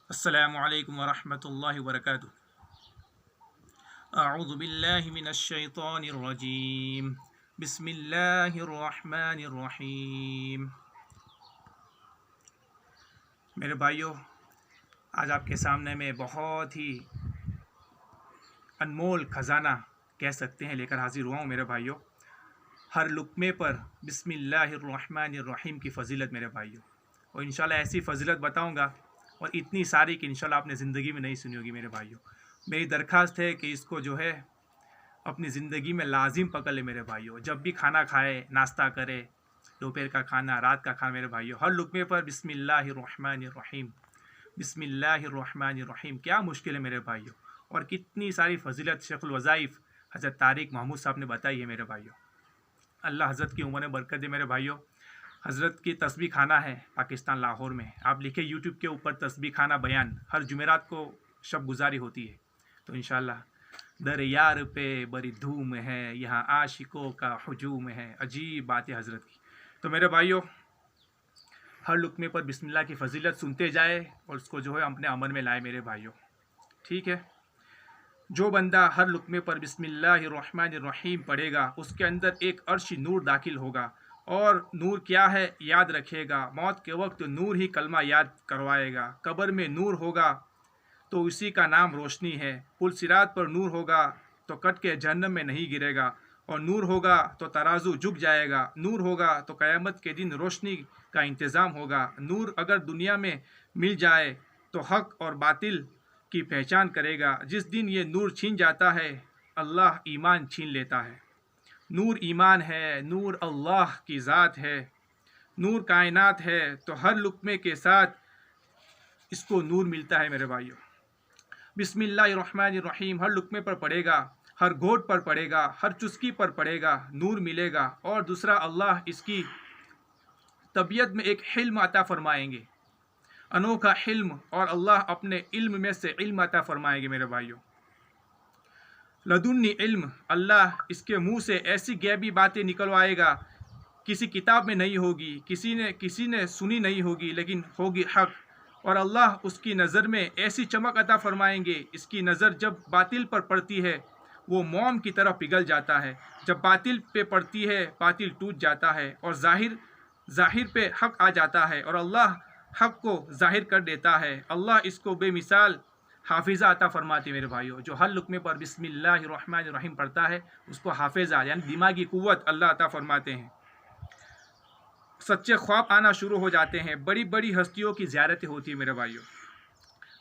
السلام علیکم ورحمۃ اللہ وبرکاتہ۔ اعوذ باللہ من الشیطان الرجیم، بسم اللہ الرحمن الرحیم۔ میرے بھائیوں، آج آپ کے سامنے میں بہت ہی انمول خزانہ کہہ سکتے ہیں لے کر حاضر ہوا ہوں میرے بھائیوں۔ ہر لقمے پر بسم اللہ الرحمن الرحیم کی فضیلت میرے بھائیوں، اور انشاءاللہ ایسی فضیلت بتاؤں گا اور اتنی ساری کہ انشاءاللہ آپ نے زندگی میں نہیں سنی ہوگی میرے بھائیوں۔ میری درخواست ہے کہ اس کو جو ہے اپنی زندگی میں لازم پکڑ لے میرے بھائیوں۔ جب بھی کھانا کھائے، ناشتہ کرے، دوپہر کا کھانا، رات کا کھانا میرے بھائیوں، ہر لقمے پر بسم اللہ الرحمن الرحیم، بسم اللہ الرحمن الرحیم۔ کیا مشکل ہے میرے بھائیوں، اور کتنی ساری فضیلت شیخ الوظائف حضرت طارق محمود صاحب نے بتائی ہے میرے بھائیوں۔ اللہ حضرت کی عمر میں برکت دے میرے بھائیوں۔ حضرت کی تسبیح خانہ ہے پاکستان لاہور میں، آپ لکھیں یوٹیوب کے اوپر تسبیح خانہ بیان، ہر جمعرات کو شب گزاری ہوتی ہے۔ تو انشاءاللہ در یار پہ بڑی دھوم ہے، یہاں عاشقوں کا ہجوم ہے، عجیب بات ہے حضرت کی۔ تو میرے بھائیوں، ہر لقمے پر بسم اللہ کی فضیلت سنتے جائے اور اس کو جو ہے اپنے عمل میں لائے میرے بھائیوں، ٹھیک ہے۔ جو بندہ ہر لقمے پر بسم اللہ الرحمن الرحیم پڑھے گا، اس کے اندر ایک عرشی نور داخل ہوگا، اور نور کیا ہے یاد رکھے گا۔ موت کے وقت نور ہی کلمہ یاد کروائے گا۔ قبر میں نور ہوگا تو اسی کا نام روشنی ہے۔ پل صراط پر نور ہوگا تو کٹ کے جہنم میں نہیں گرے گا، اور نور ہوگا تو ترازو جھک جائے گا۔ نور ہوگا تو قیامت کے دن روشنی کا انتظام ہوگا۔ نور اگر دنیا میں مل جائے تو حق اور باطل کی پہچان کرے گا۔ جس دن یہ نور چھین جاتا ہے، اللہ ایمان چھین لیتا ہے۔ نور ایمان ہے، نور اللہ کی ذات ہے، نور کائنات ہے، تو ہر لقمے کے ساتھ اس کو نور ملتا ہے میرے بھائیوں۔ بسم اللہ الرحمن الرحیم ہر لقمے پر پڑے گا، ہر گھونٹ پر پڑے گا، ہر چسکی پر پڑے گا، نور ملے گا۔ اور دوسرا، اللہ اس کی طبیعت میں ایک حلم عطا فرمائیں گے، انوکھا حلم، اور اللہ اپنے علم میں سے علم عطا فرمائیں گے میرے بھائیوں۔ لدنی علم، اللہ اس کے منہ سے ایسی غیبی باتیں نکلوائے گا، کسی کتاب میں نہیں ہوگی، کسی نے سنی نہیں ہوگی، لیکن ہوگی حق۔ اور اللہ اس کی نظر میں ایسی چمک عطا فرمائیں گے، اس کی نظر جب باطل پر پڑتی ہے وہ موم کی طرح پگھل جاتا ہے، جب باطل پہ پڑتی ہے باطل ٹوٹ جاتا ہے، اور ظاہر پہ حق آ جاتا ہے، اور اللہ حق کو ظاہر کر دیتا ہے۔ اللہ اس کو بے مثال حافظہ عطا فرماتے میرے بھائیوں۔ جو ہر لقمے پر بسم اللہ الرحمن الرحیم پڑھتا ہے اس کو حافظہ یعنی دماغی قوت اللہ عطا فرماتے ہیں۔ سچے خواب آنا شروع ہو جاتے ہیں، بڑی بڑی ہستیوں کی زیارتیں ہوتی ہیں میرے بھائیوں۔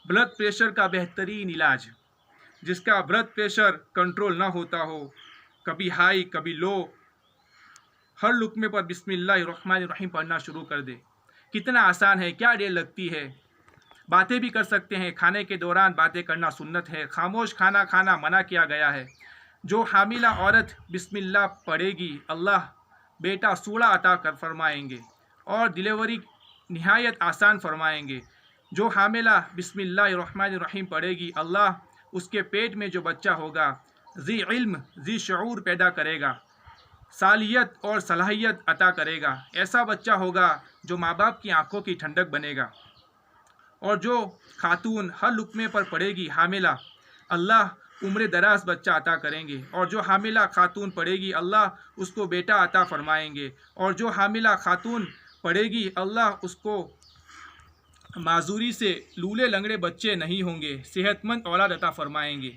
بلڈ پریشر کا بہترین علاج، جس کا بلڈ پریشر کنٹرول نہ ہوتا ہو، کبھی ہائی کبھی لو، ہر لقمے پر بسم اللہ الرحمن الرحیم پڑھنا شروع کر دے۔ کتنا آسان ہے، کیا دیر لگتی ہے۔ باتیں بھی کر سکتے ہیں، کھانے کے دوران باتیں کرنا سنت ہے، خاموش کھانا کھانا منع کیا گیا ہے۔ جو حاملہ عورت بسم اللہ پڑھے گی، اللہ بیٹا سوڑا عطا کر فرمائیں گے، اور ڈلیوری نہایت آسان فرمائیں گے۔ جو حاملہ بسم اللہ الرحمن الرحیم پڑھے گی، اللہ اس کے پیٹ میں جو بچہ ہوگا ذی علم ذی شعور پیدا کرے گا، صالحیت اور صلاحیت عطا کرے گا۔ ایسا بچہ ہوگا جو ماں باپ کی آنکھوں کی ٹھنڈک بنے گا۔ اور جو خاتون ہر لقمے پر پڑھے گی حاملہ، اللہ عمر دراز بچہ عطا کریں گے۔ اور جو حاملہ خاتون پڑھے گی، اللہ اس کو بیٹا عطا فرمائیں گے۔ اور جو حاملہ خاتون پڑھے گی، اللہ اس کو معذوری سے لولے لنگڑے بچے نہیں ہوں گے، صحت مند اولاد عطا فرمائیں گے۔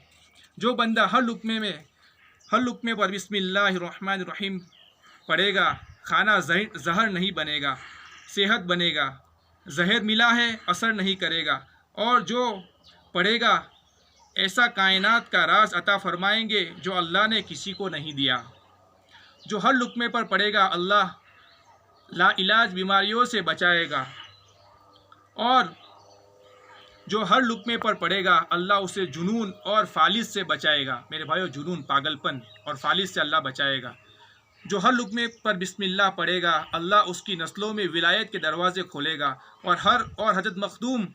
جو بندہ ہر لقمے پر بسم اللہ الرحمن الرحیم پڑھے گا، کھانا زہر نہیں بنے گا، صحت بنے گا۔ زہر ملا ہے اثر نہیں کرے گا۔ اور جو پڑھے گا، ایسا کائنات کا راز عطا فرمائیں گے جو اللہ نے کسی کو نہیں دیا۔ جو ہر لقمے پر پڑھے گا، اللہ لا علاج بیماریوں سے بچائے گا۔ اور جو ہر لقمے پر پڑھے گا، اللہ اسے جنون اور فالج سے بچائے گا میرے بھائیو۔ جنون، پاگلپن اور فالج سے اللہ بچائے گا۔ جو ہر لقمے پر بسم اللہ پڑھے گا، اللہ اس کی نسلوں میں ولایت کے دروازے کھولے گا۔ اور حضرت مخدوم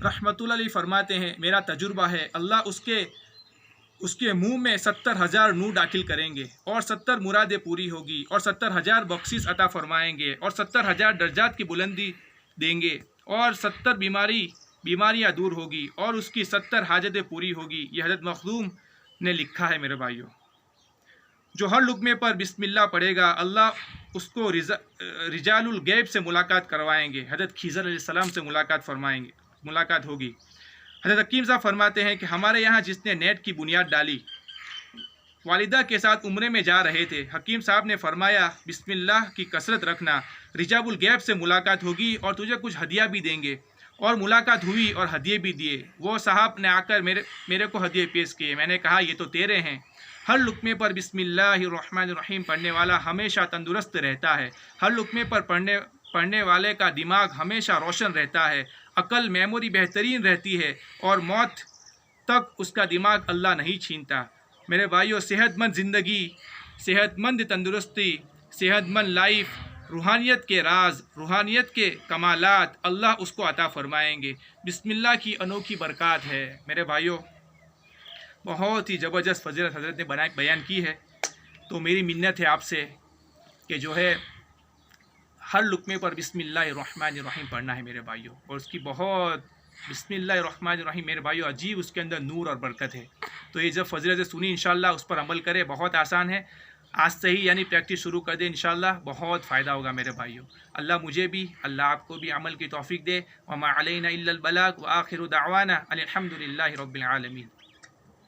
رحمۃ اللہ علیہ فرماتے ہیں، میرا تجربہ ہے، اللہ اس کے منہ میں 70,000 نور داخل کریں گے، اور 70 مرادیں پوری ہوگی، اور 70,000 بخشش عطا فرمائیں گے، اور 70,000 درجات کی بلندی دیں گے، اور 70 بیماری بیماریاں دور ہوگی اور اس کی 70 حاجتیں پوری ہوگی۔ یہ حضرت مخدوم نے لکھا ہے میرے بھائیوں۔ جو ہر لقمے پر بسم اللہ پڑھے گا، اللہ اس کو رجال الغیب سے ملاقات کروائیں گے، حضرت خضر علیہ السلام سے ملاقات ہوگی۔ حضرت حکیم صاحب فرماتے ہیں کہ ہمارے یہاں جس نے نیٹ کی بنیاد ڈالی، والدہ کے ساتھ عمرے میں جا رہے تھے، حکیم صاحب نے فرمایا بسم اللہ کی کثرت رکھنا، رجال الغیب سے ملاقات ہوگی اور تجھے کچھ ہدیہ بھی دیں گے۔ اور ملاقات ہوئی اور ہدیے بھی دیے۔ وہ صاحب نے آ کر میرے کو ہدیے پیش کیے۔ میں نے کہا یہ تو تیرے ہیں۔ ہر لقمے پر بسم اللہ الرحمن الرحیم پڑھنے والا ہمیشہ تندرست رہتا ہے۔ ہر لقمے پر پڑھنے والے کا دماغ ہمیشہ روشن رہتا ہے، عقل میموری بہترین رہتی ہے اور موت تک اس کا دماغ اللہ نہیں چھینتا۔ میرے بھائیوں، صحت مند زندگی، صحت مند تندرستی، صحت مند لائف، روحانیت کے راز، روحانیت کے کمالات اللہ اس کو عطا فرمائیں گے۔ بسم اللہ کی انوکھی برکات ہے۔ میرے بھائیوں، بہت ہی زبردست فضیلت حضرت نے بیان کی ہے، تو میری منت ہے آپ سے کہ جو ہے ہر لقمے پر بسم اللہ الرحمن الرحیم پڑھنا ہے میرے بھائیوں، اور اس کی بہت بسم اللہ الرحمن الرحیم میرے بھائیوں عجیب اس کے اندر نور اور برکت ہے۔ تو یہ جب فضیلت سنی انشاءاللہ اس پر عمل کرے، بہت آسان ہے، آج سے ہی یعنی پریکٹس شروع کر دیں، انشاءاللہ بہت فائدہ ہوگا میرے بھائیوں۔ اللہ مجھے بھی، اللہ آپ کو بھی عمل کی توفیق دے۔ وما علینا الا البلاغ وآخر دعوانا الحمد للہ رب العالمین۔